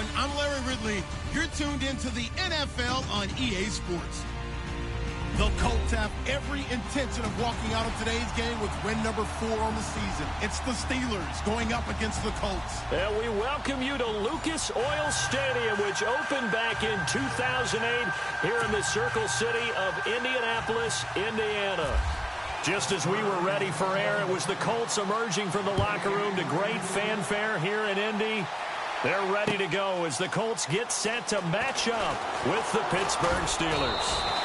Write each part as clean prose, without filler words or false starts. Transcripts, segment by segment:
everyone. I'm Larry Ridley. You're tuned into the NFL on EA Sports. The Colts have every intention of walking out of today's game with win number 4 on the season. It's the Steelers going up against the Colts. And we welcome you to Lucas Oil Stadium, which opened back in 2008 here in the Circle City of Indianapolis, Indiana. Just as we were ready for air, it was the Colts emerging from the locker room to great fanfare here in Indy. They're ready to go as the Colts get set to match up with the Pittsburgh Steelers.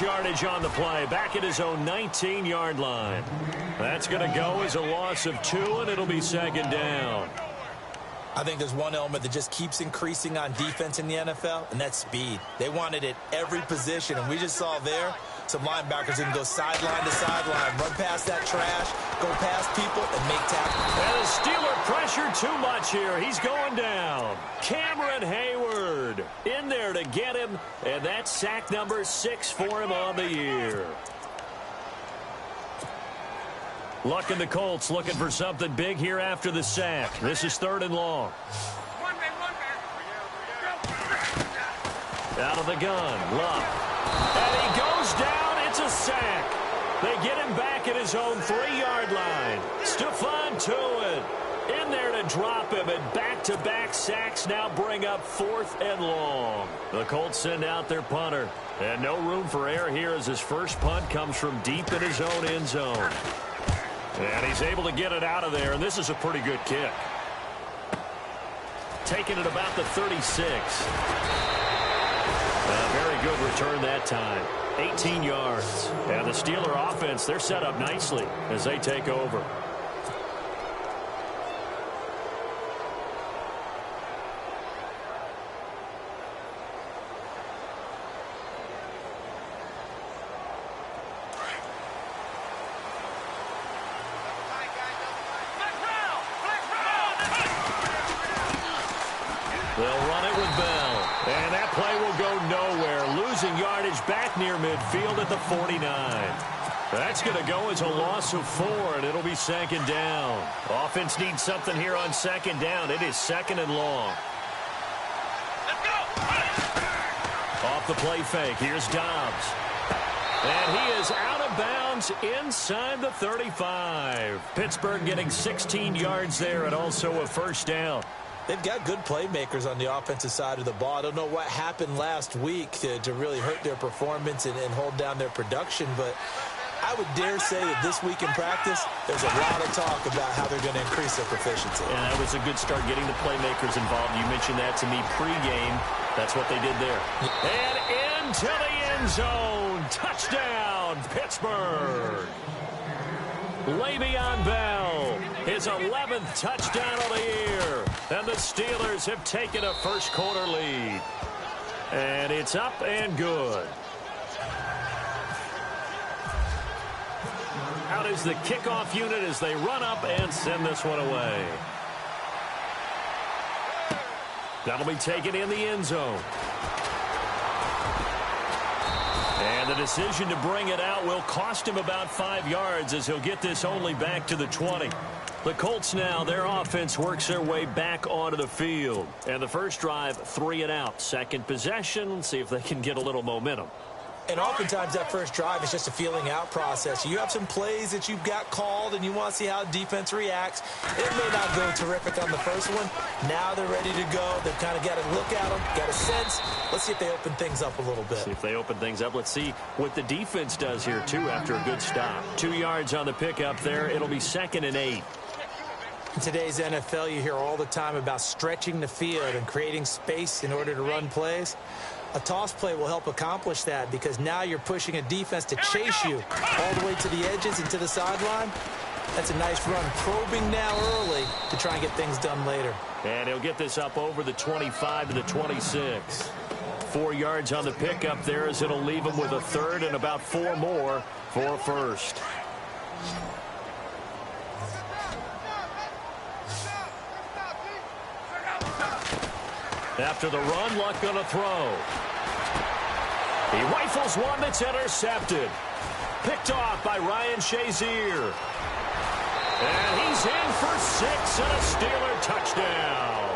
Yardage on the play, back at his own 19-yard line. That's going to go as a loss of 2, and it'll be second down. I think there's one element that just keeps increasing on defense in the NFL, and that's speed. They want it at every position, and we just saw there some linebackers who can go sideline to sideline, run past that trash, go past people, and make tackles. And the Steeler pressure too much here. He's going down. Cameron Hayward in there to get him, and that's sack number 6 for him on the year. Luck in the Colts looking for something big here after the sack. This is 3rd and long. Out of the gun, Luck. And he goes down. It's a sack. They get him back at his own 3-yard line. Stephon Tuitt in there to drop him, and back-to-back sacks now bring up 4th and long. The Colts send out their punter, and no room for error here as his first punt comes from deep in his own end zone. And he's able to get it out of there, and this is a pretty good kick. Taking it about the 36. A very good return that time. 18 yards. And the Steeler offense, they're set up nicely as they take over. They'll run it with Bell. And that play will go nowhere. Losing yardage back near midfield at the 49. That's going to go as a loss of 4, and it'll be second down. Offense needs something here on second down. It is 2nd and long. Let's go! Off the play fake. Here's Dobbs. And he is out of bounds inside the 35. Pittsburgh getting 16 yards there and also a first down. They've got good playmakers on the offensive side of the ball. I don't know what happened last week to really hurt their performance and hold down their production, but I would dare say that this week in practice, there's a lot of talk about how they're going to increase their proficiency. And that was a good start getting the playmakers involved. You mentioned that to me pregame. That's what they did there. And into the end zone. Touchdown, Pittsburgh. Le'Veon Bell, his 11th touchdown of the year. And the Steelers have taken a first-quarter lead. And it's up and good. Out is the kickoff unit as they run up and send this one away. That'll be taken in the end zone. And the decision to bring it out will cost him about 5 yards as he'll get this only back to the 20. The Colts now, their offense works their way back onto the field. And the first drive, 3 and out. Second possession, see if they can get a little momentum. And oftentimes that first drive is just a feeling out process. You have some plays that you've got called and you want to see how defense reacts. It may not go terrific on the first one. Now they're ready to go. They've kind of got to look at them, got a sense. Let's see if they open things up a little bit. See if they open things up. Let's see what the defense does here, too, after a good stop. 2 yards on the pickup there. It'll be 2nd and 8. In today's NFL, you hear all the time about stretching the field and creating space in order to run plays. A toss play will help accomplish that because now you're pushing a defense to chase you all the way to the edges and to the sideline. That's a nice run, probing now early to try and get things done later. And he'll get this up over the 25 to the 26. 4 yards on the pickup there as it'll leave him with a third and about 4 more for first. After the run, Luck going to throw. He rifles one that's intercepted. Picked off by Ryan Shazier. And he's in for 6 and a Steeler touchdown.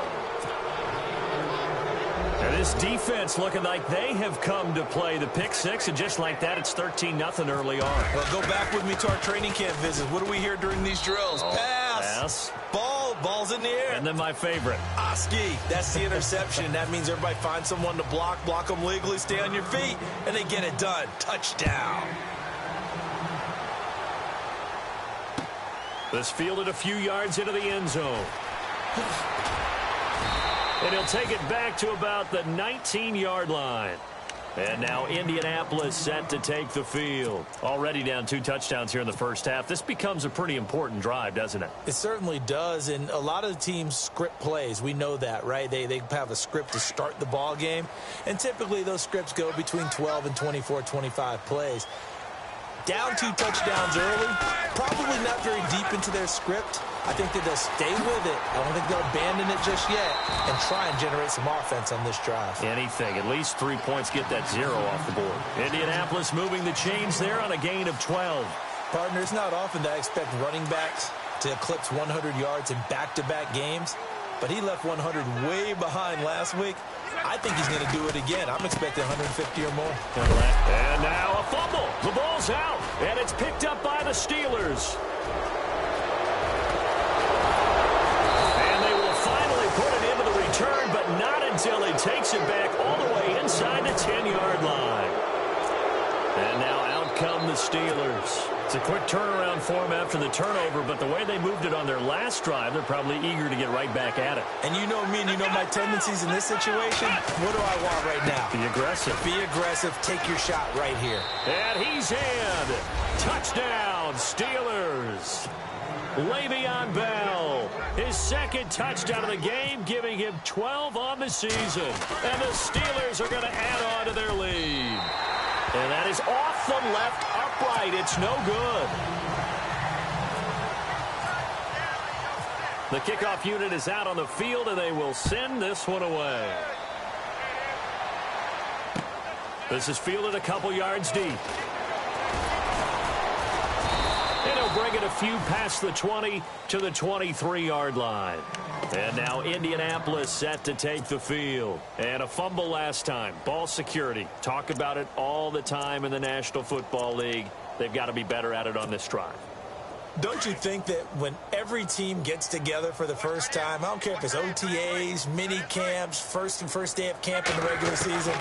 And this defense looking like they have come to play the pick 6, and just like that, it's 13-0 early on. Well, go back with me to our training camp visit. What do we hear during these drills? Pass. Ball's in the air. And then my favorite. Oski, that's the interception. That means everybody finds someone to block them legally, stay on your feet, and they get it done. Touchdown. This fielded a few yards into the end zone. And he'll take it back to about the 19-yard line. And now Indianapolis set to take the field. Already down 2 touchdowns here in the first half. This becomes a pretty important drive, doesn't it? It certainly does, and a lot of the teams script plays. We know that, right? They have a script to start the ball game, and typically those scripts go between 12 and 24, 25 plays. Down 2 touchdowns early, probably not very deep into their script. I think that they'll stay with it. I don't think they'll abandon it just yet and try and generate some offense on this drive. Anything. At least 3 points, get that 0 off the board. Indianapolis moving the chains there on a gain of 12. Partner, it's not often that I expect running backs to eclipse 100 yards in back-to-back games, but he left 100 way behind last week. I think he's going to do it again. I'm expecting 150 or more. And now a fumble. The ball's out, and it's picked up by the Steelers. And they will finally put it into the return, but not until he takes it back all the way inside the 10-yard line. And now out come the Steelers. It's a quick turnaround for them after the turnover, but the way they moved it on their last drive, they're probably eager to get right back at it. And you know me and you know my tendencies in this situation. What do I want right now? Be aggressive. Be aggressive. Take your shot right here. And he's in. Touchdown, Steelers. Le'Veon Bell, his second touchdown of the game, giving him 12 on the season. And the Steelers are going to add on to their lead. And that is off the left upright. It's no good. The kickoff unit is out on the field, and they will send this one away. This is fielded a couple yards deep. And he'll bring it a few past the 20 to the 23-yard line. And now Indianapolis set to take the field. And a fumble last time. Ball security. Talk about it all the time in the National Football League. They've got to be better at it on this drive. Don't you think that when every team gets together for the first time, I don't care if it's OTAs, mini camps, first day of camp in the regular season,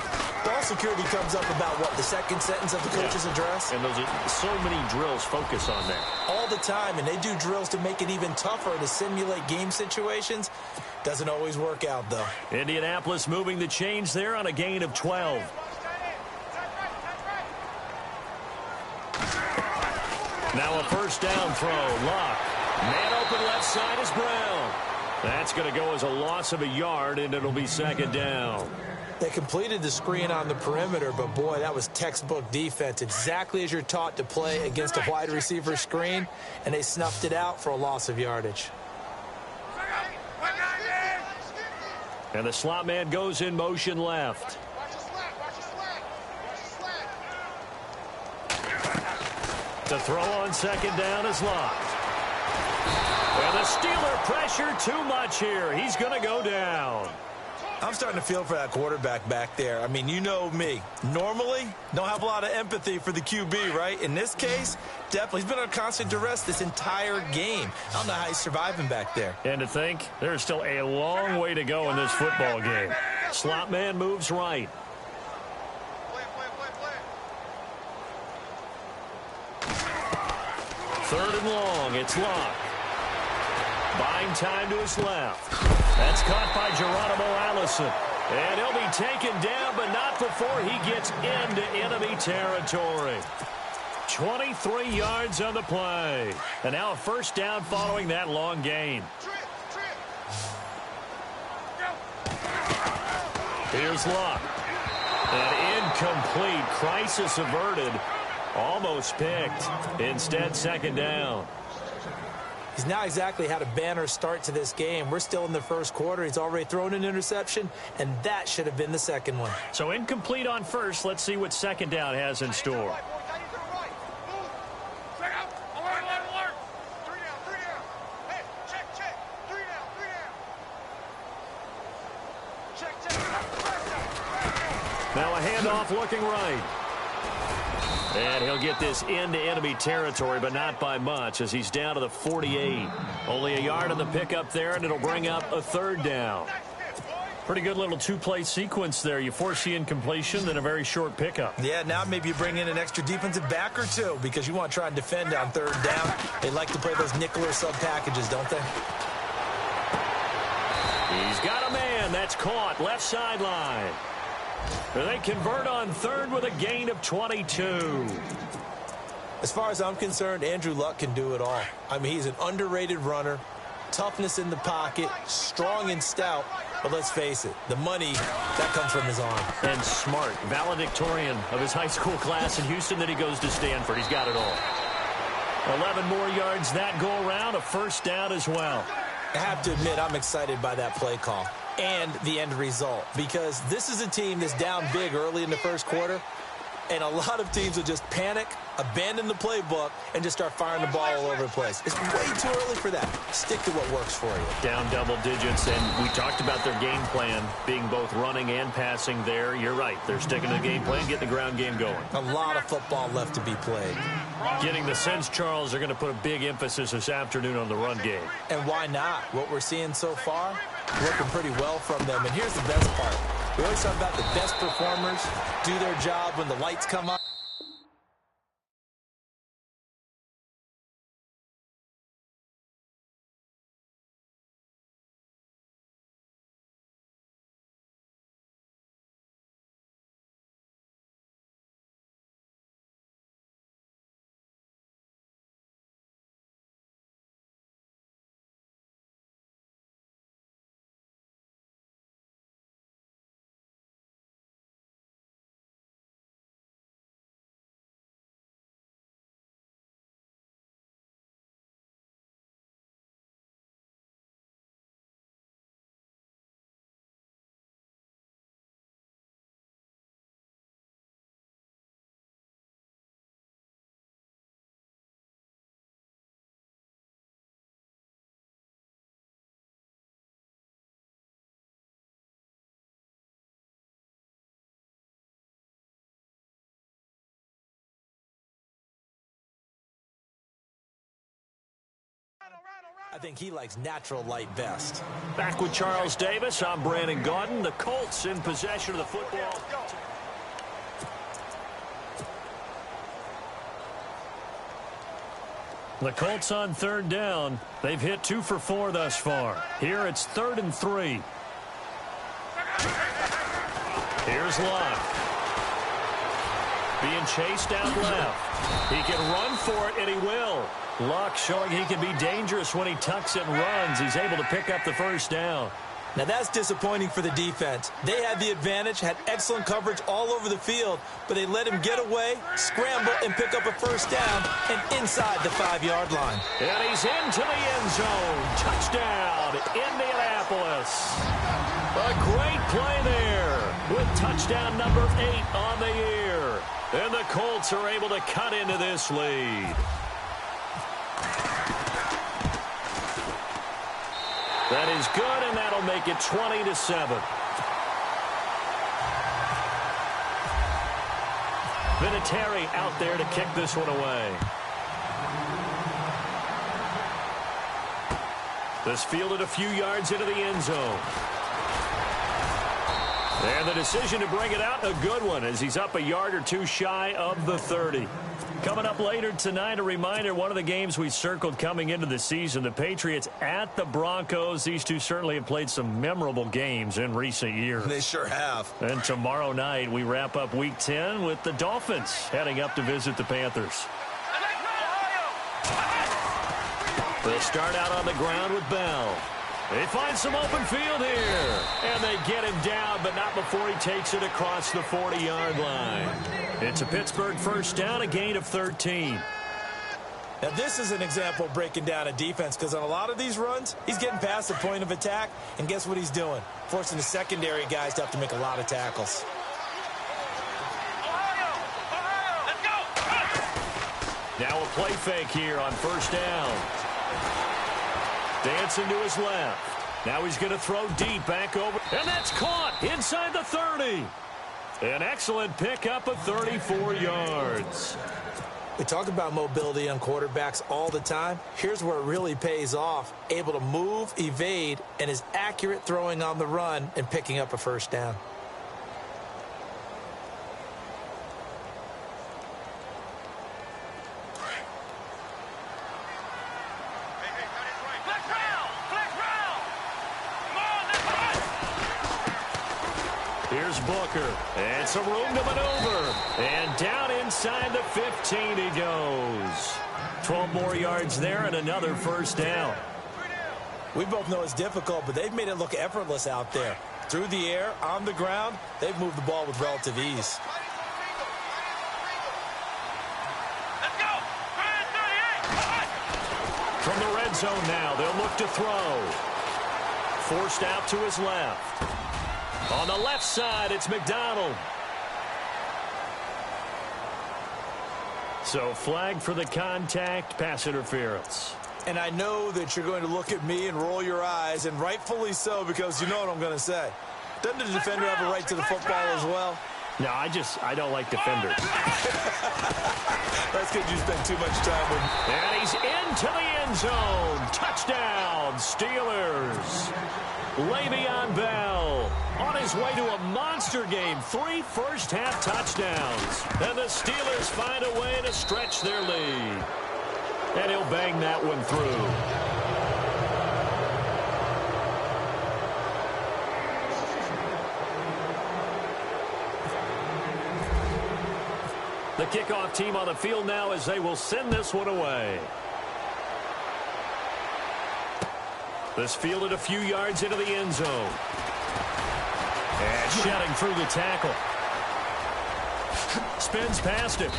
ball security comes up about, what, the second sentence of the coach's address? And those are so many drills focus on that. All the time, and they do drills to make it even tougher to simulate game situations. Doesn't always work out, though. Indianapolis moving the chains there on a gain of 12. Now a first down throw. Luck. Man open left side is Brown. That's going to go as a loss of a yard, and it'll be second down. They completed the screen on the perimeter, but, boy, that was textbook defense. Exactly as you're taught to play against a wide receiver screen, and they snuffed it out for a loss of yardage. And the slot man goes in motion left. The throw on second down is locked. And the Steeler pressure too much here. He's going to go down. I'm starting to feel for that quarterback back there. I mean, you know me. Normally, don't have a lot of empathy for the QB, right? In this case, definitely. He's been under constant duress this entire game. I don't know how he's surviving back there. And to think, there's still a long way to go in this football game. Slot man moves right. Third and long. It's locked. Buying time to his left. That's caught by Geronimo Allison. And he'll be taken down, but not before he gets into enemy territory. 23 yards on the play. And now a first down following that long gain. Here's Luck. An incomplete. Crisis averted. Almost picked. Instead, second down. He's now exactly had a banner start to this game. We're still in the first quarter. He's already thrown an interception, and that should have been the second one. So incomplete on first. Let's see what second down has in store. Now a handoff looking right. And he'll get this into enemy territory, but not by much as he's down to the 48. Only a yard on the pickup there, and it'll bring up a third down. Pretty good little two-play sequence there. You force the incompletion, then a very short pickup. Yeah, now maybe you bring in an extra defensive back or two because you want to try and defend on third down. They like to play those nickel or sub packages, don't they? He's got a man. That's caught. Left sideline. They convert on third with a gain of 22. As far as I'm concerned, Andrew Luck can do it all. I mean, he's an underrated runner, toughness in the pocket, strong and stout. But let's face it, the money, that comes from his arm. And smart, valedictorian of his high school class in Houston. Then he goes to Stanford. He's got it all. 11 more yards that go around, a first down as well. I have to admit, I'm excited by that play call and the end result because this is a team that's down big early in the first quarter, and a lot of teams will just panic, abandon the playbook, and just start firing the ball all over the place. It's way too early for that. Stick to what works for you. Down double digits, and we talked about their game plan being both running and passing there. You're right. They're sticking to the game plan, getting the ground game going. A lot of football left to be played. Getting the sense, Charles, they're going to put a big emphasis this afternoon on the run game. And why not? What we're seeing so far, working pretty well from them. And here's the best part. We always talk about the best performers do their job when the lights come on. I think he likes natural light best. Back with Charles Davis, I'm Brandon Gaudin. The Colts in possession of the football. The Colts on third down. They've hit 2 for 4 thus far. Here it's 3rd and 3. Here's Luck. Being chased out left. He can run for it, and he will. Luck showing he can be dangerous when he tucks and runs. He's able to pick up the first down. Now that's disappointing for the defense. They had the advantage, had excellent coverage all over the field, but they let him get away, scramble, and pick up a first down, and inside the 5-yard line. And he's into the end zone. Touchdown, Indianapolis. A great play there with touchdown number 8 on the year. And the Colts are able to cut into this lead. That is good, and that'll make it 20-7. Vinatieri out there to kick this one away. This fielded a few yards into the end zone. And the decision to bring it out, a good one, as he's up a yard or 2 shy of the 30. Coming up later tonight, a reminder, one of the games we circled coming into the season, the Patriots at the Broncos. These two certainly have played some memorable games in recent years. They sure have. And tomorrow night, we wrap up Week 10 with the Dolphins heading up to visit the Panthers. They'll start out on the ground with Bell. They find some open field here. And they get him down, but not before he takes it across the 40-yard line. It's a Pittsburgh first down, a gain of 13. Now, this is an example of breaking down a defense, because on a lot of these runs, he's getting past the point of attack, and guess what he's doing? Forcing the secondary guys to have to make a lot of tackles. Let's go. Now a play fake here on first down. Dancing to his left. Now he's going to throw deep back over. And that's caught inside the 30. An excellent pickup of 34 yards. We talk about mobility on quarterbacks all the time. Here's where it really pays off. Able to move, evade, and is accurate throwing on the run and picking up a first down. Here's Booker, and some room to maneuver, and down inside the 15 he goes. 12 more yards there and another first down. We both know it's difficult, but they've made it look effortless out there. Through the air, on the ground, they've moved the ball with relative ease. Let's go. From the red zone now, they'll look to throw. Forced out to his left. On the left side, it's McDonald. So flag for the contact, pass interference. And I know that you're going to look at me and roll your eyes, and rightfully so, because you know what I'm going to say. Doesn't the defender have a right to the football as well? No, I don't like defenders. That's because you spend too much time with him. And he's into the end zone. Touchdown, Steelers. Le'Veon Bell on his way to a monster game. 3 first-half touchdowns. And the Steelers find a way to stretch their lead. And he'll bang that one through. The kickoff team on the field now as they will send this one away. This fielded a few yards into the end zone. And shedding through the tackle. Spins past it.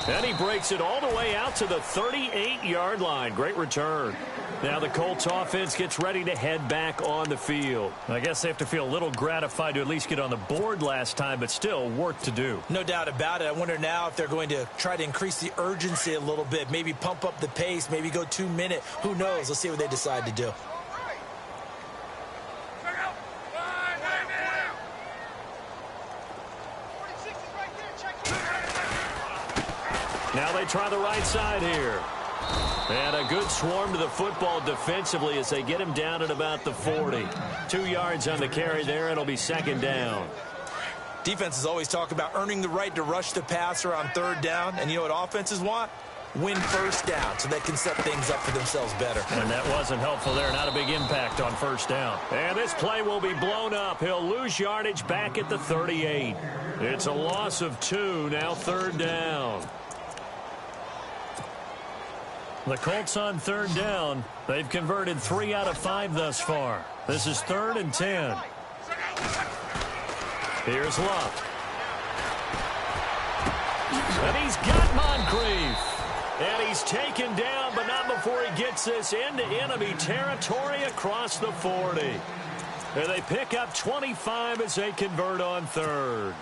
And he breaks it all the way out to the 38-yard line. Great return. Now the Colts offense gets ready to head back on the field. I guess they have to feel a little gratified to at least get on the board last time, but still work to do. No doubt about it. I wonder now if they're going to try to increase the urgency a little bit, maybe pump up the pace, maybe go 2-minute. Who knows? Let's see what they decide to do. Now they try the right side here. And a good swarm to the football defensively as they get him down at about the 40. 2 yards on the carry there. It'll be second down. Defenses always talk about earning the right to rush the passer on third down. And you know what offenses want? Win first down so they can set things up for themselves better. And that wasn't helpful there. Not a big impact on first down. And this play will be blown up. He'll lose yardage back at the 38. It's a loss of 2. Now third down. The Colts on third down. They've converted 3 out of 5 thus far. This is 3rd and 10. Here's Luck. And he's got Moncrief. And he's taken down, but not before he gets this into enemy territory across the 40. And they pick up 25 as they convert on third.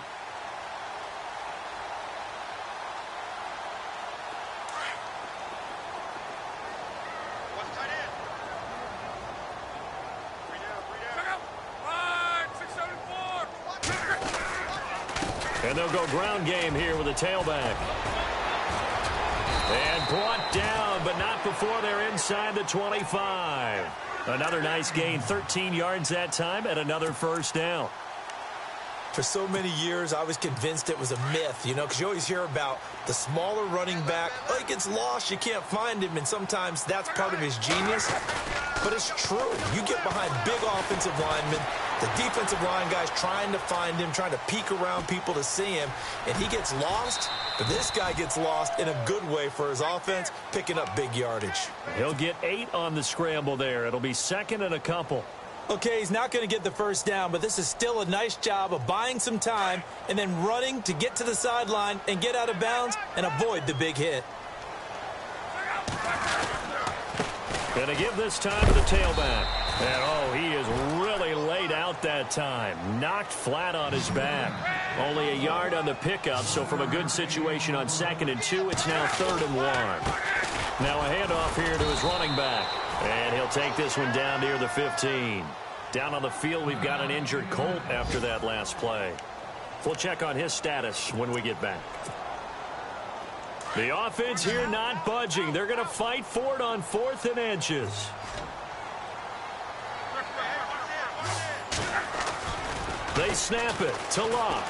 And they'll go ground game here with a tailback. And brought down, but not before they're inside the 25. Another nice gain, 13 yards that time, and another first down. For so many years, I was convinced it was a myth, you know, because you always hear about the smaller running back. Oh, he gets lost, you can't find him, and sometimes that's part of his genius. But it's true. You get behind big offensive linemen, the defensive line guys trying to find him, trying to peek around people to see him, and he gets lost. But this guy gets lost in a good way for his offense, picking up big yardage. He'll get 8 on the scramble there. It'll be second and a couple. Okay, he's not going to get the first down, but this is still a nice job of buying some time and then running to get to the sideline and get out of bounds and avoid the big hit. Going to give this time to the tailback. And, oh, he is really laid out that time. Knocked flat on his back. Only a yard on the pickup, so from a good situation on 2nd and 2, it's now 3rd and 1. Now a handoff here to his running back. And he'll take this one down near the 15. Down on the field, we've got an injured Colt after that last play. We'll check on his status when we get back. The offense here not budging. They're going to fight for it on 4th and inches. They snap it to Locke.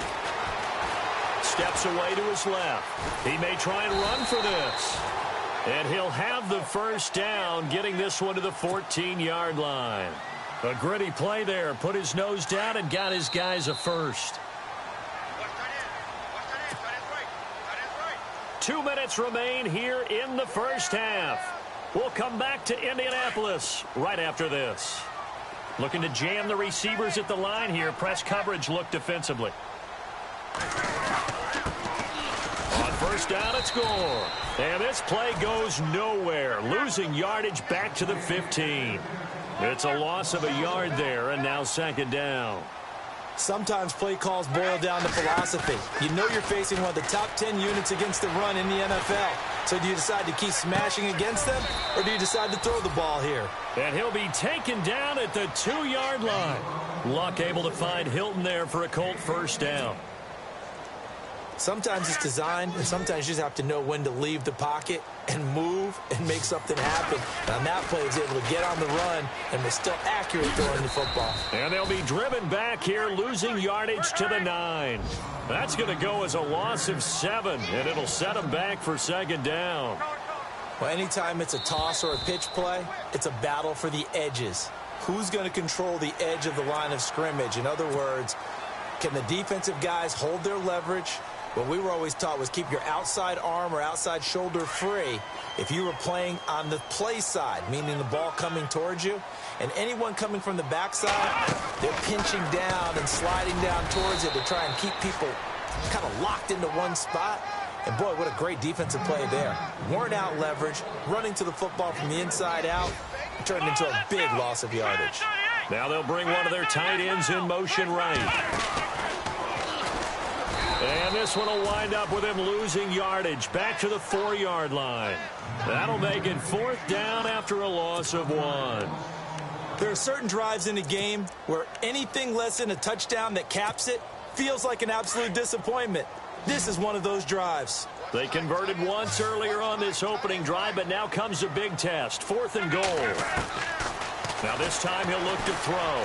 Steps away to his left. He may try and run for this. And he'll have the first down, getting this one to the 14-yard line. A gritty play there. Put his nose down and got his guys a first. 2 minutes remain here in the first half. We'll come back to Indianapolis right after this. Looking to jam the receivers at the line here. Press coverage look defensively. On first down, it's score. And this play goes nowhere. Losing yardage back to the 15. It's a loss of a yard there, and now 2nd down. Sometimes play calls boil down to philosophy. You know you're facing one of the top 10 units against the run in the NFL. So do you decide to keep smashing against them, or do you decide to throw the ball here? And he'll be taken down at the 2-yard line. Luck able to find Hilton there for a Colt first down. Sometimes it's designed, and sometimes you just have to know when to leave the pocket and move and make something happen. And on that play, he was able to get on the run and was still accurate throwing the football. And they'll be driven back here, losing yardage to the 9. That's going to go as a loss of 7, and it'll set them back for 2nd down. Well, anytime it's a toss or a pitch play, it's a battle for the edges. Who's going to control the edge of the line of scrimmage? In other words, can the defensive guys hold their leverage? What we were always taught was keep your outside arm or outside shoulder free if you were playing on the play side, meaning the ball coming towards you. And anyone coming from the backside, they're pinching down and sliding down towards it to try and keep people kind of locked into one spot. And, boy, what a great defensive play there. Worn out leverage, running to the football from the inside out, turned into a big loss of yardage. Now they'll bring one of their tight ends in motion right. And this one will wind up with him losing yardage back to the 4-yard line. That'll make it 4th down after a loss of 1. There are certain drives in a game where anything less than a touchdown that caps it feels like an absolute disappointment. This is one of those drives. They converted once earlier on this opening drive, but now comes a big test. 4th and goal. Now this time he'll look to throw.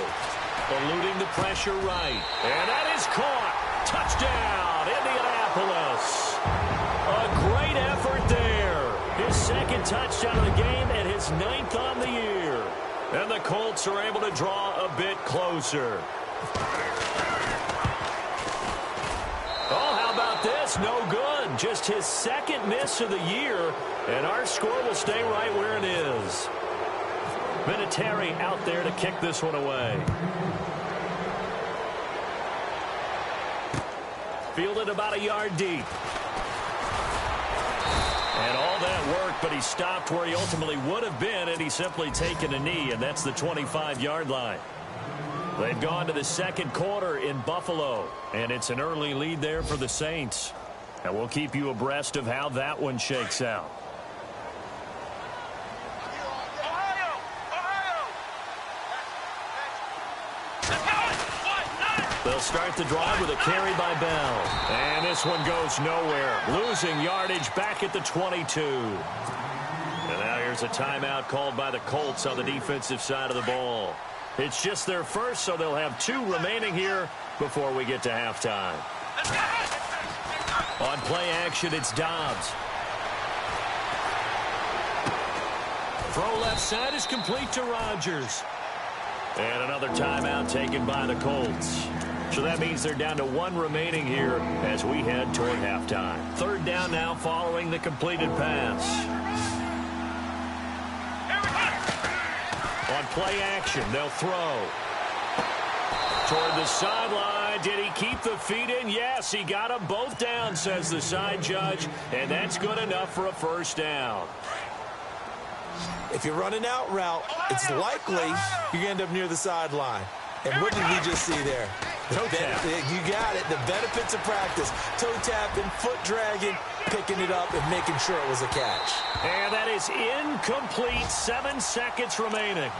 Eluding the pressure right. And that is caught. Touchdown, Indianapolis. A great effort there. His 2nd touchdown of the game and his 9th on the year. And the Colts are able to draw a bit closer. Oh, how about this? No good. Just his 2nd miss of the year. And our score will stay right where it is. Vinatieri out there to kick this one away. Fielded about a yard deep. And all that work, but he stopped where he ultimately would have been, and he's simply taken a knee, and that's the 25-yard line. They've gone to the 2nd quarter in Buffalo, and it's an early lead there for the Saints. And we'll keep you abreast of how that one shakes out. They'll start the drive with a carry by Bell. And this one goes nowhere. Losing yardage back at the 22. And now here's a timeout called by the Colts on the defensive side of the ball. It's just their first, so they'll have 2 remaining here before we get to halftime. On play action, it's Dobbs. Throw left side is complete to Rodgers. And another timeout taken by the Colts. So that means they're down to 1 remaining here as we head toward halftime. 3rd down now following the completed pass. On play action, they'll throw. toward the sideline. Did he keep the feet in? Yes, he got them both down, says the side judge, and that's good enough for a first down. If you're running out route, it's likely you're going to end up near the sideline. And what did we just see there? Toe tap. You got it. The benefits of practice. Toe tapping, foot dragging, picking it up, and making sure it was a catch. And that is incomplete. 7 seconds remaining.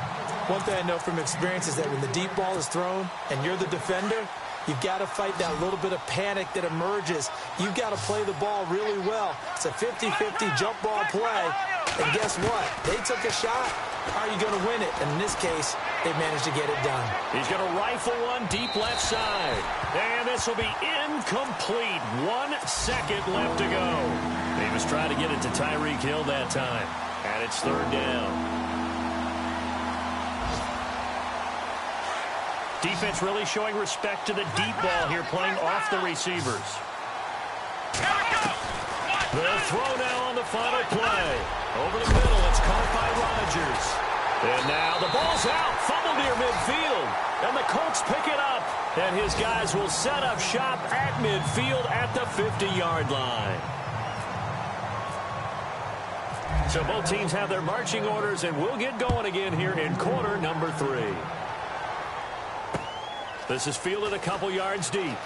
One thing I know from experience is that when the deep ball is thrown and you're the defender, you've got to fight that little bit of panic that emerges. You've got to play the ball really well. It's a 50-50 jump ball play. And guess what? They took a shot. Are you going to win it? And in this case, they managed to get it done. He's going to rifle one deep left side. And this will be incomplete. 1 second left to go. He was trying to get it to Tyreek Hill that time. And it's third down. Defense really showing respect to the deep ball here, playing off the receivers. They'll throw now on the final play. Over the middle, it's caught by Rodgers. And now the ball's out, fumbled near midfield. And the Colts pick it up. And his guys will set up shop at midfield at the 50-yard line. So both teams have their marching orders, and we'll get going again here in quarter number 3. This is fielded a couple yards deep.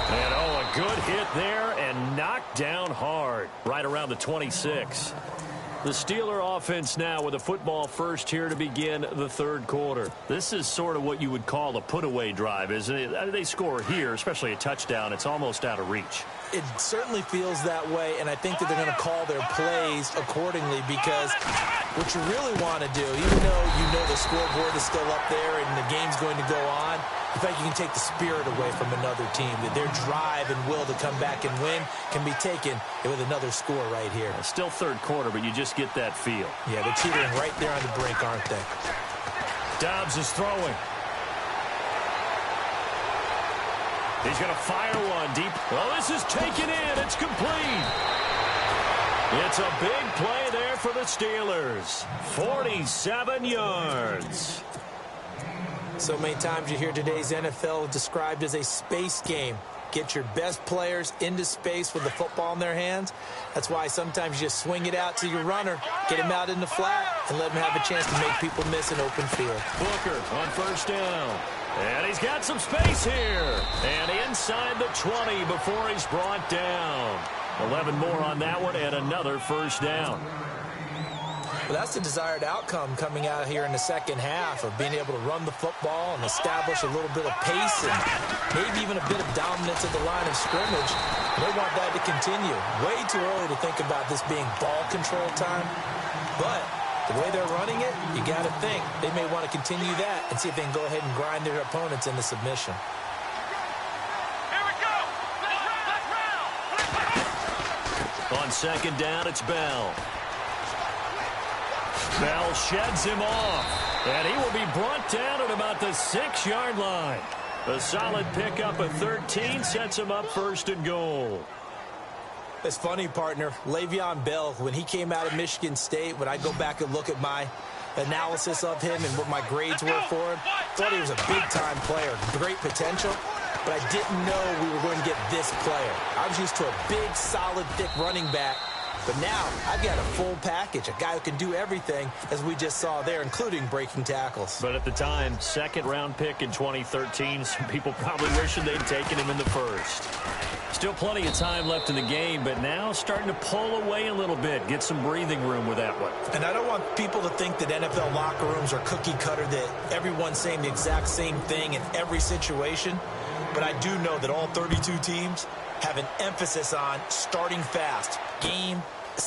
And, oh, a good hit there and knocked down hard right around the 26. The Steeler offense now with a football first here to begin the third quarter. This is sort of what you would call a put-away drive, isn't it? They score here, especially a touchdown. It's almost out of reach. It certainly feels that way, and I think that they're going to call their plays accordingly because what you really want to do, even though you know the scoreboard is still up there and the game's going to go on, in fact, you can take the spirit away from another team. That their drive and will to come back and win can be taken with another score right here. It's still third quarter, but you just get that feel. Yeah, they're teetering right there on the brink, aren't they? Dobbs is throwing. He's going to fire one deep. Well, this is taken in. It's complete. It's a big play there for the Steelers. 47 yards. So many times you hear today's NFL described as a space game. Get your best players into space with the football in their hands. That's why sometimes you just swing it out to your runner, get him out in the flat, and let him have a chance to make people miss an open field. Booker on first down. And he's got some space here. And inside the 20 before he's brought down. 11 more on that one and another first down. Well, that's the desired outcome coming out here in the second half of being able to run the football and establish a little bit of pace and maybe even a bit of dominance at the line of scrimmage. They want that to continue. Way too early to think about this being ball control time, but the way they're running it, you got to think they may want to continue that and see if they can go ahead and grind their opponents into submission. Here we go. Let's round. On second down, it's Bell. Bell sheds him off, and he will be brought down at about the 6-yard line. A solid pickup of 13 sets him up first and goal. It's funny, partner. Le'Veon Bell, when he came out of Michigan State, when I go back and look at my analysis of him and what my grades were for him, thought he was a big-time player, great potential, but I didn't know we were going to get this player. I was used to a big, solid, thick running back. But now, I've got a full package, a guy who can do everything, as we just saw there, including breaking tackles. But at the time, second-round pick in 2013, some people probably wishing they'd taken him in the first. Still plenty of time left in the game, but now starting to pull away a little bit, get some breathing room with that one. And I don't want people to think that NFL locker rooms are cookie-cutter, that everyone's saying the exact same thing in every situation. But I do know that all 32 teams have an emphasis on starting fast. Game,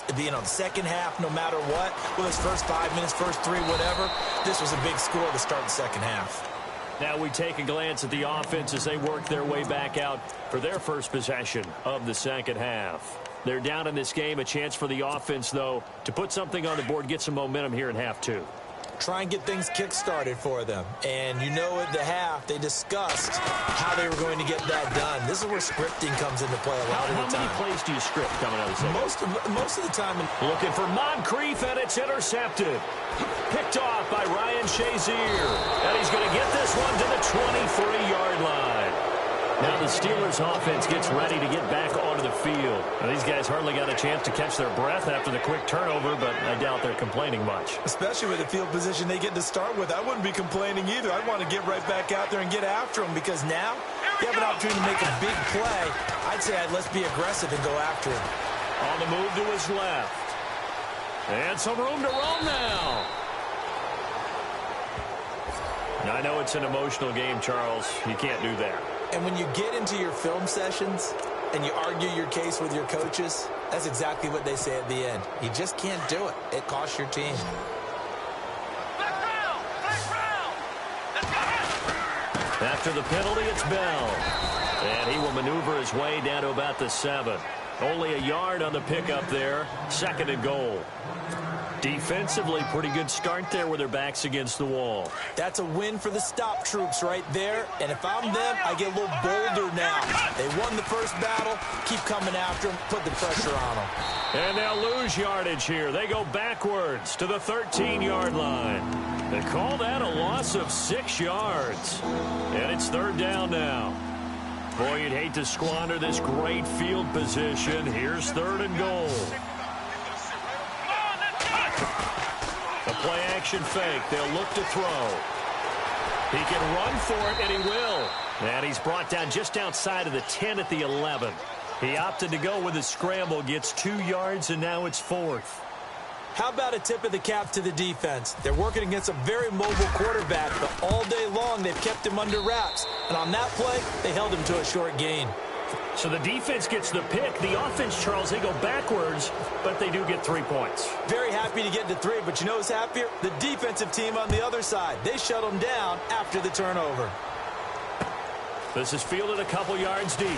the second half, no matter what, whether it's first 5 minutes, first 3, whatever, this was a big score to start the second half. Now we take a glance at the offense as they work their way back out for their first possession of the second half. They're down in this game. A chance for the offense, though, to put something on the board, get some momentum here in half 2. try and get things kick-started for them. And you know at the half, they discussed how they were going to get that done. This is where scripting comes into play a lot of the time. How many plays do you script coming out of the second? Most of the time. Looking for Moncrief, and it's intercepted. Picked off by Ryan Shazier. And he's going to get this one to the 23-yard line. Now the Steelers offense gets ready to get back onto the field. Now, these guys hardly got a chance to catch their breath after the quick turnover, but I doubt they're complaining much. Especially with the field position they get to start with. I wouldn't be complaining either. I'd want to get right back out there and get after them, because now you have an opportunity to make a big play. I'd say let's be aggressive and go after him. On the move to his left. And some room to roam now. Now, I know it's an emotional game, Charles. You can't do that. And when you get into your film sessions and you argue your case with your coaches, that's exactly what they say at the end. You just can't do it. It costs your team. After the penalty, it's Bell. And he will maneuver his way down to about the 7. Only a yard on the pickup there. 2nd and goal. Defensively, pretty good start there with their backs against the wall. That's a win for the stop troops right there. And if I'm them, I get a little bolder now. They won the first battle. Keep coming after them. Put the pressure on them. And they'll lose yardage here. They go backwards to the 13-yard line. They call that a loss of 6 yards. And it's 3rd down now. Boy, you'd hate to squander this great field position. Here's 3rd and goal. A play-action fake. They'll look to throw. He can run for it, and he will. And he's brought down just outside of the 10 at the 11. He opted to go with a scramble, gets 2 yards, and now it's 4th. How about a tip of the cap to the defense? They're working against a very mobile quarterback, but all day long they've kept him under wraps. And on that play, they held him to a short gain. So the defense gets the pick. The offense, Charles, they go backwards, but they do get 3 points. Very happy to get to 3, but you know who's happier? The defensive team on the other side. They shut them down after the turnover. This is fielded a couple yards deep.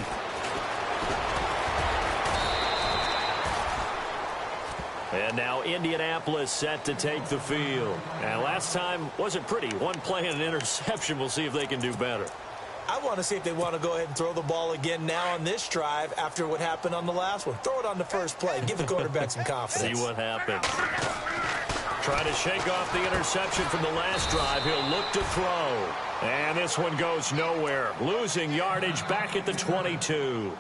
And now Indianapolis set to take the field. And last time wasn't pretty. One play and an interception. We'll see if they can do better. I want to see if they want to go ahead and throw the ball again now on this drive after what happened on the last one. Throw it on the first play. Give the quarterback some confidence. See what happens. Try to shake off the interception from the last drive. He'll look to throw. And this one goes nowhere. Losing yardage back at the 22.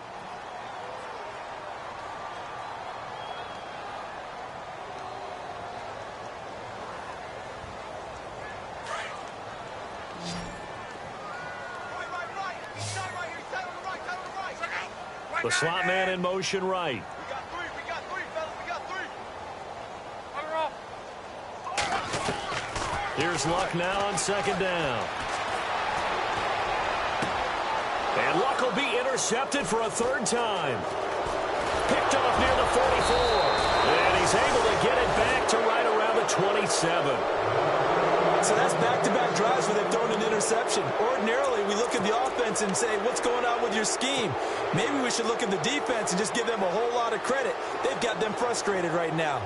The slot man in motion right. We got three, fellas. We got 3. Here's Luck now on 2nd down. And Luck will be intercepted for a 3rd time. Picked off near the 44. And he's able to get it back to right around the 27. So that's back-to-back drives where they've thrown an interception. Ordinarily, we look at the offense and say, what's going on with your scheme? Maybe we should look at the defense and just give them a whole lot of credit. They've got them frustrated right now.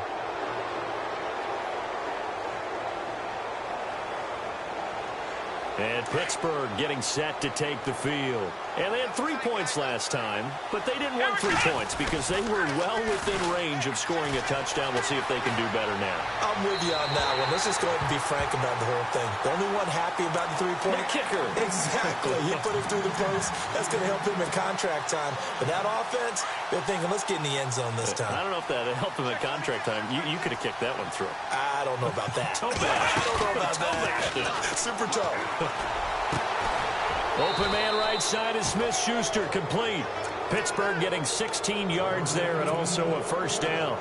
And Pittsburgh getting set to take the field. And they had 3 points last time, but they didn't want 3 points because they were well within range of scoring a touchdown. We'll see if they can do better now. I'm with you on that one. Let's just go ahead and be frank about the whole thing. The only one happy about the 3-point The kicker. Exactly. You put him through the post. That's going to help him in contract time. But that offense, they're thinking, let's get in the end zone this time. I don't know if that helped him at contract time. You could have kicked that one through. I don't know about that. Toe bash. I don't know about that. Super toe. Open man right side is Smith-Schuster, complete. Pittsburgh getting 16 yards there and also a 1st down.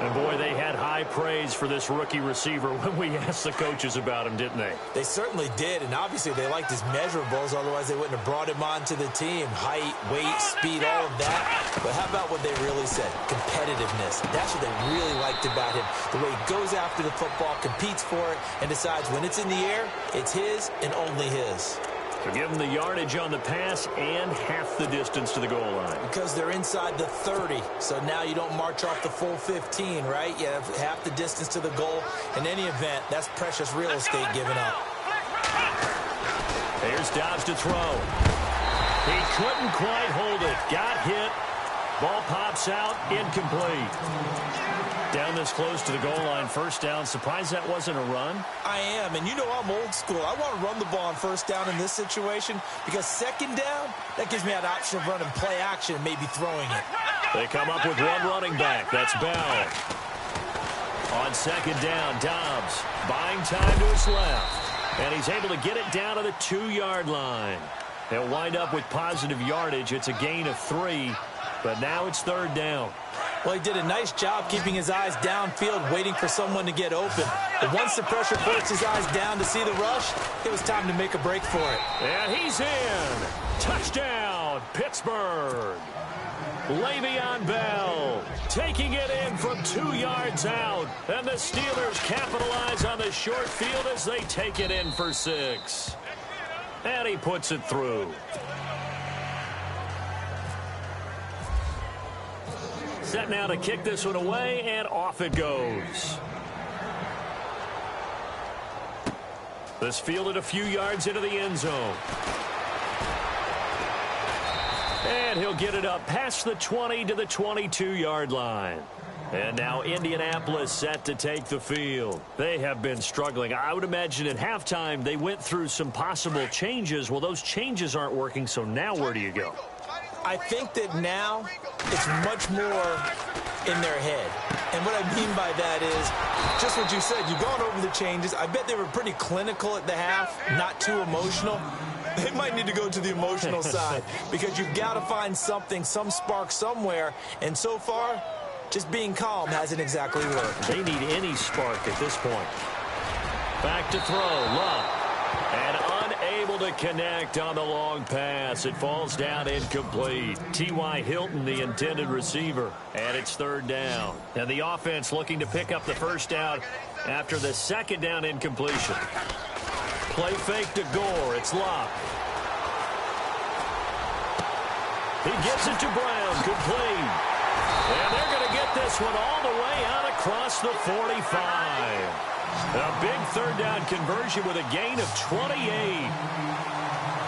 And, boy, they had high praise for this rookie receiver when we asked the coaches about him, didn't they? They certainly did, and obviously they liked his measurables. Otherwise, they wouldn't have brought him onto the team. Height, weight, speed, all of that. But how about what they really said? Competitiveness. That's what they really liked about him. The way he goes after the football, competes for it, and decides when it's in the air, it's his and only his. So give them the yardage on the pass and half the distance to the goal line. Because they're inside the 30, so now you don't march off the full 15, right? You have half the distance to the goal. In any event, that's precious real estate given up. Here's Dobbs to throw. He couldn't quite hold it. Got hit. Ball pops out. Incomplete. Down this close to the goal line. First down. Surprised that wasn't a run? I am, and you know I'm old school. I want to run the ball on first down in this situation because second down, that gives me an option of running play action and maybe throwing it. They come up with one running back. That's Bell. On second down, Dobbs buying time to his left. And he's able to get it down to the 2-yard line. They'll wind up with positive yardage. It's a gain of 3, but now it's third down. Well, he did a nice job keeping his eyes downfield, waiting for someone to get open. But once the pressure forced his eyes down to see the rush, it was time to make a break for it. And he's in. Touchdown, Pittsburgh. Le'Veon Bell taking it in from 2 yards out. And the Steelers capitalize on the short field as they take it in for 6. And he puts it through. Set now to kick this one away, and off it goes. This fielded a few yards into the end zone. And he'll get it up past the 20 to the 22-yard line. And now Indianapolis set to take the field. They have been struggling. I would imagine at halftime they went through some possible changes. Well, those changes aren't working, so now where do you go? I think that now it's much more in their head. And what I mean by that is just what you said. You've gone over the changes. I bet they were pretty clinical at the half, not too emotional. They might need to go to the emotional side because you've got to find something, some spark somewhere. And so far, just being calm hasn't exactly worked. They need any spark at this point. Back to throw. Love. And unable to connect on the long pass. It falls down incomplete. T.Y. Hilton, the intended receiver. And it's third down. And the offense looking to pick up the first down after the second down incompletion. Play fake to Gore. It's Locke. He gets it to Brown. Complete. And they're going to get this one all the way out across the 45. A big third down conversion with a gain of 28.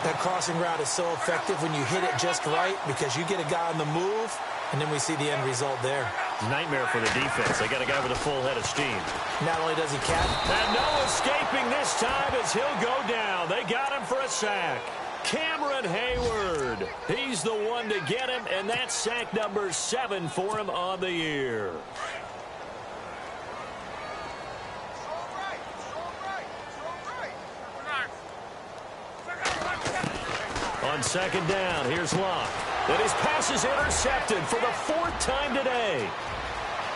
That crossing route is so effective when you hit it just right because you get a guy on the move, and then we see the end result there. Nightmare for the defense. They got a guy with a full head of steam. Not only does he catch, and no escaping this time as he'll go down. They got him for a sack. Cameron Hayward. He's the one to get him, and that's sack number 7 for him on the year. On second down, here's Locke. And his pass is intercepted for the 4th time today.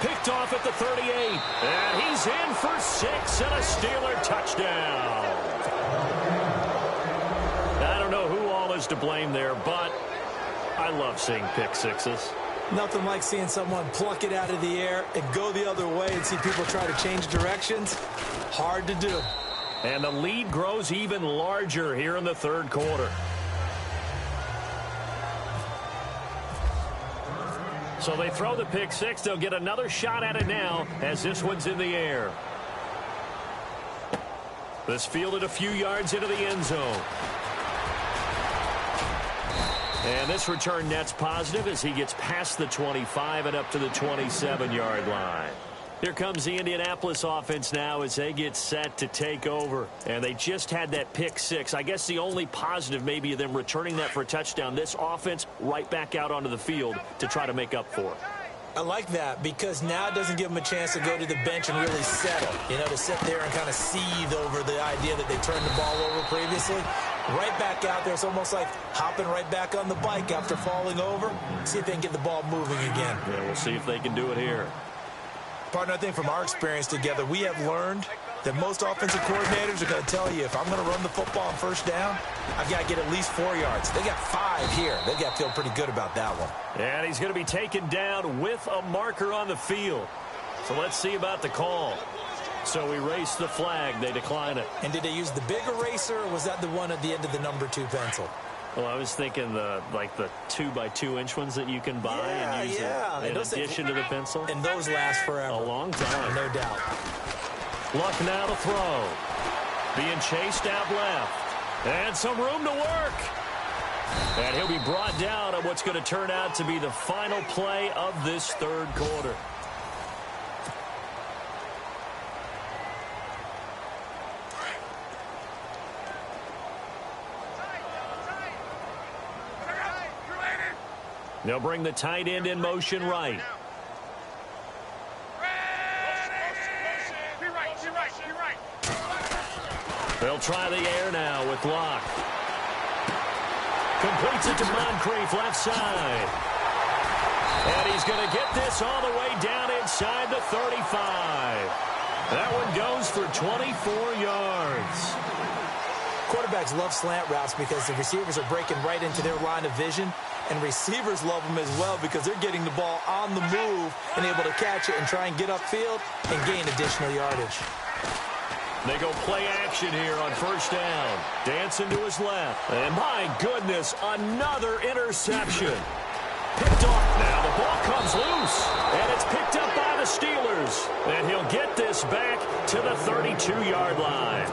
Picked off at the 38. And he's in for 6 and a Steeler touchdown. I don't know who all is to blame there, but I love seeing pick sixes. Nothing like seeing someone pluck it out of the air and go the other way and see people try to change directions. Hard to do. And the lead grows even larger here in the third quarter. So they throw the pick six. They'll get another shot at it now as this one's in the air. This fielded a few yards into the end zone. And this return net's positive as he gets past the 25 and up to the 27-yard line. Here comes the Indianapolis offense now as they get set to take over. And they just had that pick six. I guess the only positive maybe of them returning that for a touchdown. This offense right back out onto the field to try to make up for it. I like that because now it doesn't give them a chance to go to the bench and really settle. You know, to sit there and kind of seethe over the idea that they turned the ball over previously. Right back out there. It's almost like hopping right back on the bike after falling over. See if they can get the ball moving again. Yeah, we'll see if they can do it here. Partner, I think from our experience together, we have learned that most offensive coordinators are going to tell you, if I'm going to run the football on first down, I've got to get at least 4 yards. They got 5 here. They got to feel pretty good about that one. And he's going to be taken down with a marker on the field. So let's see about the call. So erase the flag. They decline it. And did they use the big eraser, or was that the one at the end of the number 2 pencil? Well, I was thinking the 2x2-inch ones that you can buy and use in addition to the pencil. And those last forever. A long time. No doubt. Luck now to throw. Being chased out left. And some room to work. And he'll be brought down on what's going to turn out to be the final play of this third quarter. They'll bring the tight end in motion right. They'll try the air now with Locke. Completes it to Moncrief left side. And he's going to get this all the way down inside the 35. That one goes for 24 yards. Quarterbacks love slant routes because the receivers are breaking right into their line of vision, and receivers love them as well because they're getting the ball on the move and able to catch it and try and get upfield and gain additional yardage. They go play action here on first down. Dancing to his left. And my goodness, another interception. Picked off. Now the ball comes loose. And it's picked up by the Steelers. And he'll get this back to the 32-yard line.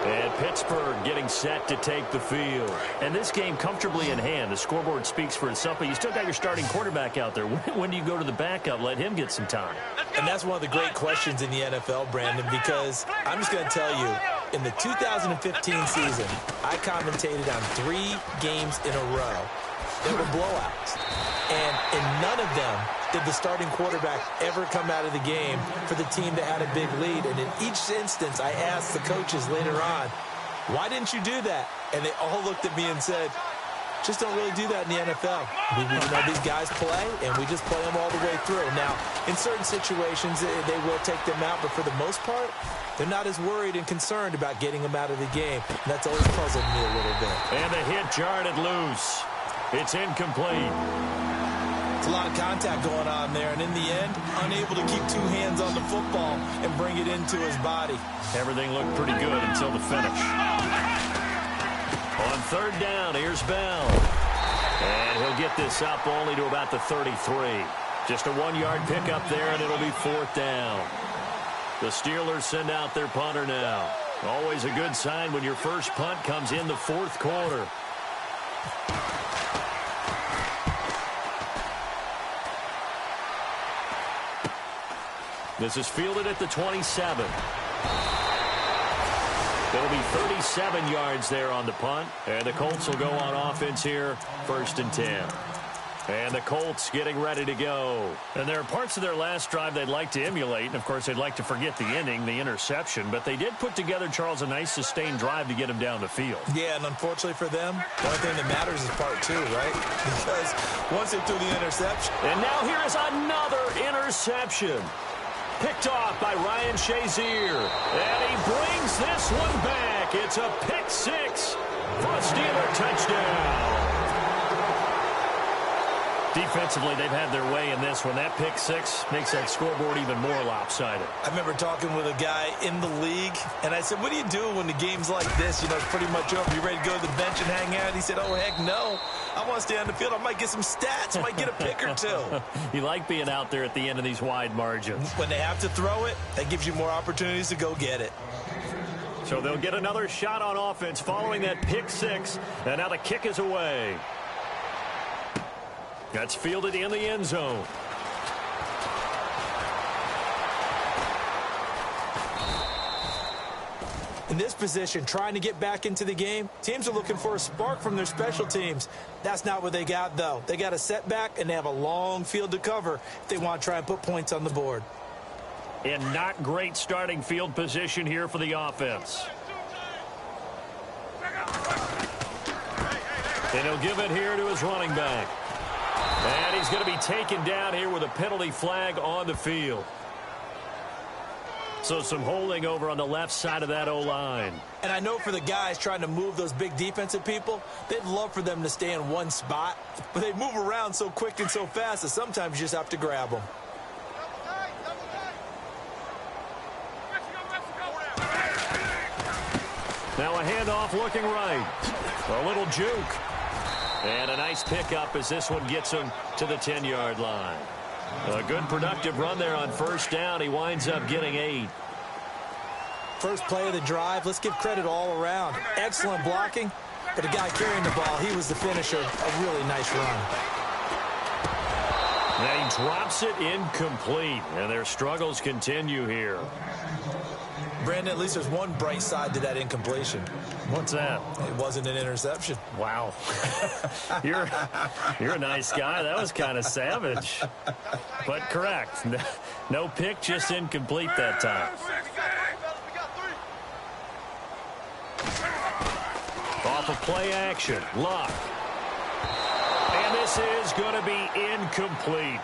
And Pittsburgh getting set to take the field. And this game comfortably in hand. The scoreboard speaks for itself, but you still got your starting quarterback out there. When do you go to the backup? Let him get some time. And that's one of the great questions in the NFL, Brandon, because I'm just going to tell you, in the 2015 season, I commentated on 3 games in a row that were blowouts. And in none of them did the starting quarterback ever come out of the game for the team that had a big lead. And in each instance, I asked the coaches later on, why didn't you do that? And they all looked at me and said, just don't really do that in the NFL. We know these guys play, and we just play them all the way through. Now, in certain situations, they will take them out, but for the most part, they're not as worried and concerned about getting them out of the game. And that's always puzzled me a little bit. And the hit jarred it loose. It's incomplete. It's a lot of contact going on there, and in the end, unable to keep 2 hands on the football and bring it into his body. Everything looked pretty good until the finish. On third down, here's Bell. And he'll get this up only to about the 33. Just a 1-yard pickup there, and it'll be 4th down. The Steelers send out their punter now. Always a good sign when your first punt comes in the 4th quarter. This is fielded at the 27. It'll be 37 yards there on the punt. And the Colts will go on offense here, 1st and 10. And the Colts getting ready to go. And there are parts of their last drive they'd like to emulate. And, of course, they'd like to forget the ending, the interception. But they did put together, Charles, a nice sustained drive to get him down the field. Yeah, and unfortunately for them, the only thing that matters is part 2, right? Because once they threw the interception. And now here is another interception. Picked off by Ryan Shazier. And he brings this one back. It's a pick 6 for a Steeler touchdown. Defensively, they've had their way in this one. That pick 6 makes that scoreboard even more lopsided. I remember talking with a guy in the league, and I said, what do you do when the game's like this? You know, it's pretty much over. You ready to go to the bench and hang out? He said, oh, heck no. I want to stay on the field. I might get some stats. I might get a pick or 2. You like being out there at the end of these wide margins. When they have to throw it, that gives you more opportunities to go get it. So they'll get another shot on offense following that pick 6, and now the kick is away. That's fielded in the end zone. In this position, trying to get back into the game, teams are looking for a spark from their special teams. That's not what they got, though. They got a setback, and they have a long field to cover if they want to try and put points on the board. And not great starting field position here for the offense. And he'll give it here to his running back. And he's going to be taken down here with a penalty flag on the field. So some holding over on the left side of that O-line. And I know for the guys trying to move those big defensive people, they'd love for them to stay in one spot. But they move around so quick and so fast that sometimes you just have to grab them. Now a handoff looking right. A little juke. And a nice pickup as this one gets him to the 10-yard line. A good productive run there on first down. He winds up getting 8. First play of the drive, let's give credit all around. Excellent blocking, but the guy carrying the ball, he was the finisher. A really nice run. Then he drops it incomplete, and their struggles continue here. Brandon, at least there's one bright side to that incompletion. What's that? It wasn't an interception. Wow. You're a nice guy. That was kind of savage. But correct. No pick, just incomplete that time. Off of play action. Luck. And this is going to be incomplete.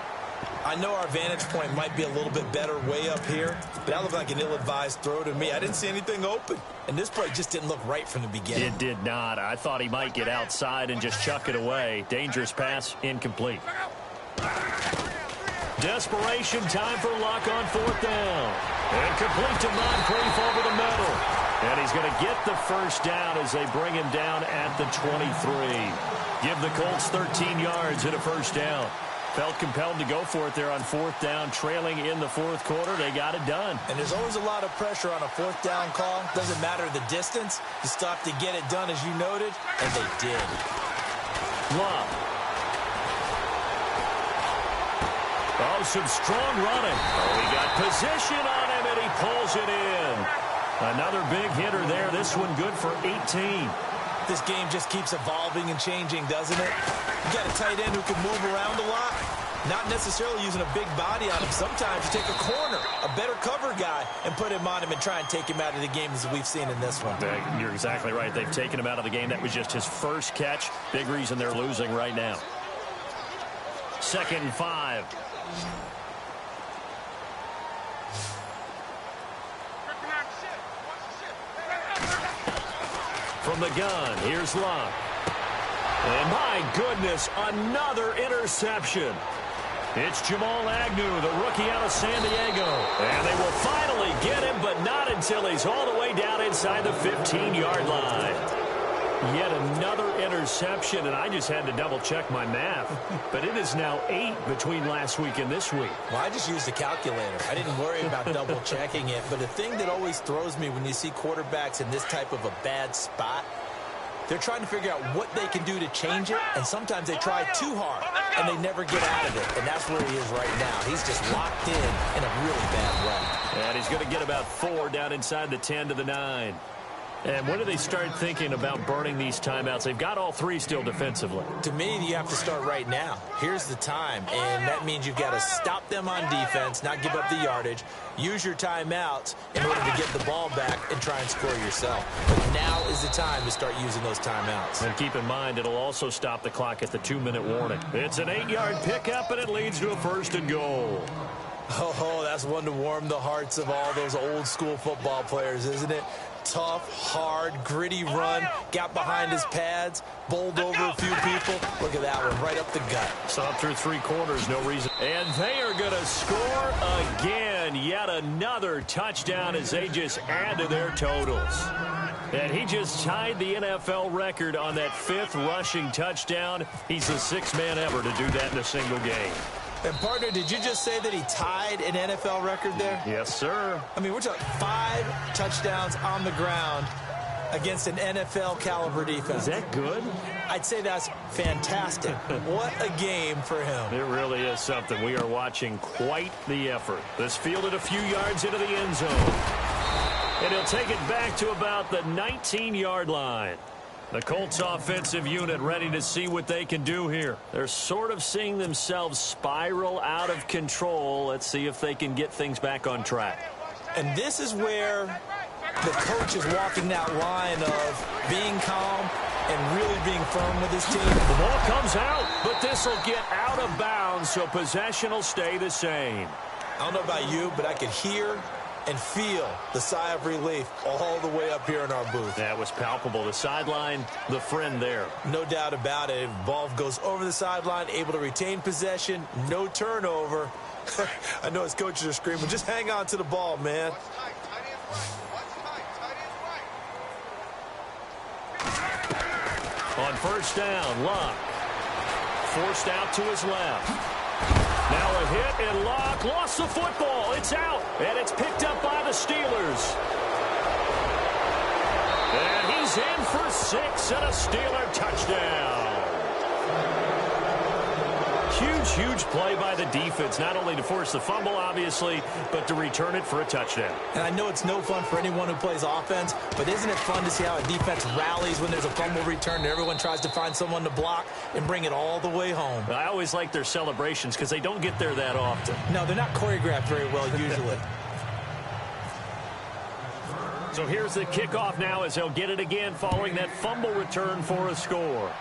I know our vantage point might be a little bit better way up here, but that looked like an ill-advised throw to me. I didn't see anything open, and this play just didn't look right from the beginning. It did not. I thought he might get outside and just chuck it away. Dangerous pass, incomplete. Desperation time for Luck on fourth down. And complete to Moncrief over the middle. And he's going to get the first down as they bring him down at the 23. Give the Colts 13 yards and a first down. Felt compelled to go for it there on fourth down, trailing in the fourth quarter. They got it done. And there's always a lot of pressure on a fourth down call. Doesn't matter the distance. You stop to get it done, as you noted, and they did. Love. Oh, some strong running. Oh, he got position on him, and he pulls it in. Another big hitter there. This one good for 18. This game just keeps evolving and changing, doesn't it? You got a tight end who can move around a lot. Not necessarily using a big body on him. Sometimes you take a corner, a better cover guy, and put him on him and try and take him out of the game, as we've seen in this one. You're exactly right. They've taken him out of the game. That was just his first catch. Big reason they're losing right now. 2nd and 5. From the gun, here's Luck. And my goodness, another interception. It's Jamal Agnew, the rookie out of San Diego. And they will finally get him, but not until he's all the way down inside the 15-yard line. Yet another interception, and I just had to double-check my math. But it is now 8 between last week and this week. Well, I just used a calculator. I didn't worry about double-checking it. But the thing that always throws me when you see quarterbacks in this type of a bad spot, they're trying to figure out what they can do to change it, and sometimes they try too hard, and they never get out of it. And that's where he is right now. He's just locked in a really bad way. And he's going to get about 4 down inside the 10 to the 9. And when do they start thinking about burning these timeouts? They've got all 3 still defensively. To me, you have to start right now. Here's the time, and that means you've got to stop them on defense, not give up the yardage, use your timeouts in order to get the ball back and try and score yourself. But now is the time to start using those timeouts. And keep in mind, it'll also stop the clock at the 2-minute warning. It's an 8-yard pickup, and it leads to a 1st and goal. Oh, that's one to warm the hearts of all those old-school football players, isn't it? Tough, hard, gritty run, got behind his pads, bowled over a few people. Look at that one, right up the gut. Saw through 3 quarters, no reason. And they are going to score again. Yet another touchdown as they just add to their totals. And he just tied the NFL record on that 5th rushing touchdown. He's the 6th man ever to do that in a single game. And, partner, did you just say that he tied an NFL record there? Yes, sir. I mean, we're talking 5 touchdowns on the ground against an NFL-caliber defense. Is that good? I'd say that's fantastic. What a game for him. It really is something. We are watching quite the effort. This fielded a few yards into the end zone. And he'll take it back to about the 19-yard line. The Colts offensive unit ready to see what they can do here. They're sort of seeing themselves spiral out of control. Let's see if they can get things back on track. And this is where the coach is walking that line of being calm and really being firm with his team. The ball comes out, but this will get out of bounds, so possession will stay the same. I don't know about you, but I could hear and feel the sigh of relief all the way up here in our booth. That was palpable. The sideline, the friend there. No doubt about it. Ball goes over the sideline, able to retain possession, no turnover. I know his coaches are screaming, just hang on to the ball, man. On first down, Luck. Forced out to his left. Now a hit, and Luck lost the football. It's out, and it's picked up by the Steelers. And he's in for 6 and a Steeler touchdown. Huge play by the defense, not only to force the fumble, obviously, but to return it for a touchdown. And I know it's no fun for anyone who plays offense, but isn't it fun to see how a defense rallies when there's a fumble return and everyone tries to find someone to block and bring it all the way home? I always like their celebrations because they don't get there that often. No, they're not choreographed very well usually. So here's the kickoff now as they'll get it again following that fumble return for a score.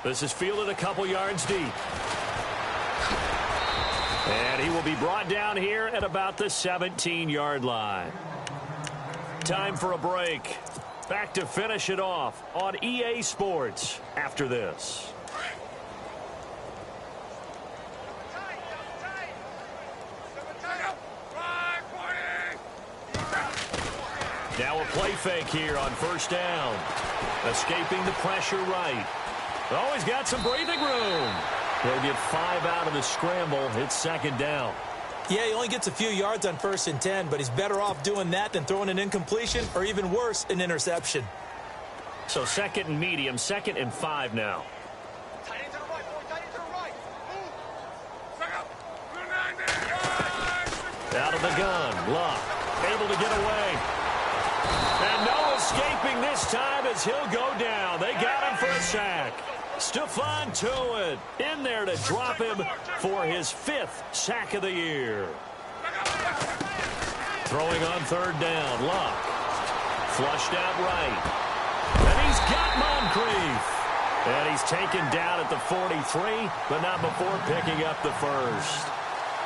This is fielded a couple yards deep. And he will be brought down here at about the 17-yard line. Time for a break. Back to finish it off on EA Sports after this. Now a play fake here on first down. Escaping the pressure right. Oh, he's got some breathing room. He'll get 5 out of the scramble. It's second down. Yeah, he only gets a few yards on 1st and 10, but he's better off doing that than throwing an incompletion or even worse, an interception. So 2nd and medium, 2nd and 5 now. Tight end to the right, boy. Tight end to the right. Move. Out of the gun. Luck able to get away. And no escaping this time as he'll go down. They got him for a sack. Stephon Tuitt in there to drop him for his 5th sack of the year. Throwing on 3rd down. Luck. Flushed out right. And he's got Moncrief. And he's taken down at the 43, but not before picking up the first.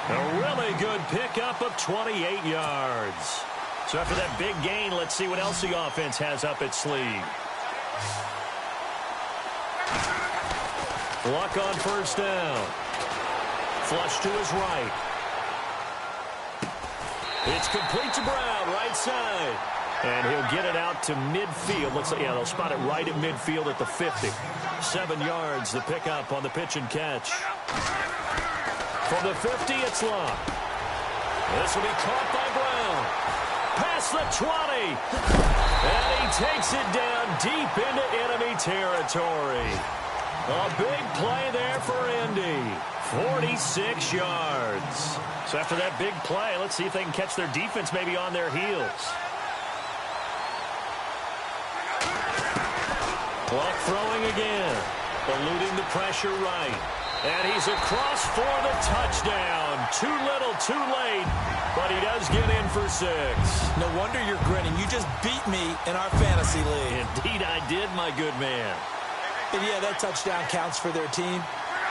A really good pickup of 28 yards. So after that big gain, let's see what else the offense has up its sleeve. Luck on first down. Flush to his right. It's complete to Brown, right side. And he'll get it out to midfield. Looks like, yeah, they'll spot it right at midfield at the 50. 7 yards, the pickup on the pitch and catch. From the 50, it's Luck. This will be caught by Brown. Past the 20. And he takes it down deep into enemy territory. A big play there for Indy. 46 yards. So after that big play, let's see if they can catch their defense maybe on their heels. Luck throwing again. Eluding the pressure right. And he's across for the touchdown. Too little, too late. But he does get in for 6. No wonder you're grinning. You just beat me in our fantasy league. Indeed I did, my good man. And yeah, that touchdown counts for their team,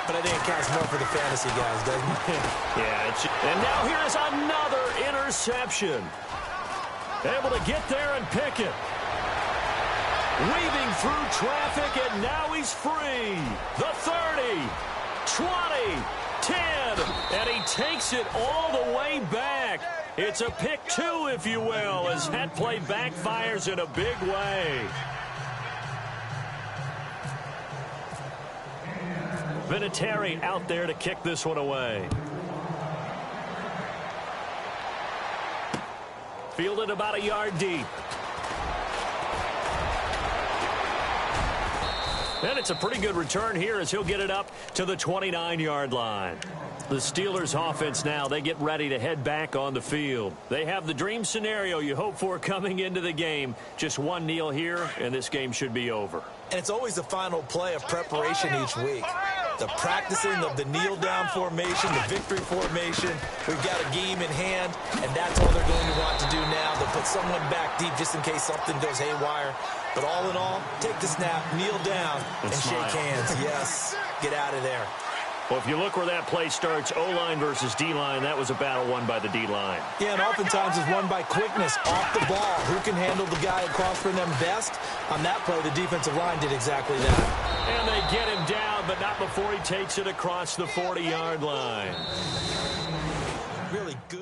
but I think it counts more for the fantasy guys, doesn't it? Yeah. And now here is another interception. Able to get there and pick it. Weaving through traffic, and now he's free. The 30, 20, 10, and he takes it all the way back. It's a pick 2, if you will, as that play backfires in a big way. Vinatieri out there to kick this one away. Fielded about a yard deep. And it's a pretty good return here as he'll get it up to the 29-yard line. The Steelers offense now, they get ready to head back on the field. They have the dream scenario you hope for coming into the game. Just one kneel here, and this game should be over. And it's always the final play of preparation each week. The practicing of the kneel-down formation, the victory formation. We've got a game in hand, and that's all they're going to want to do now. They'll put someone back deep just in case something goes haywire. But all in all, take the snap, kneel down, and shake hands. Yes, get out of there. Well, if you look where that play starts, O-line versus D-line, that was a battle won by the D-line. Yeah, and oftentimes it's won by quickness off the ball. Who can handle the guy across from them best? On that play, the defensive line did exactly that. And they get him down, but not before he takes it across the 40-yard line. Really good.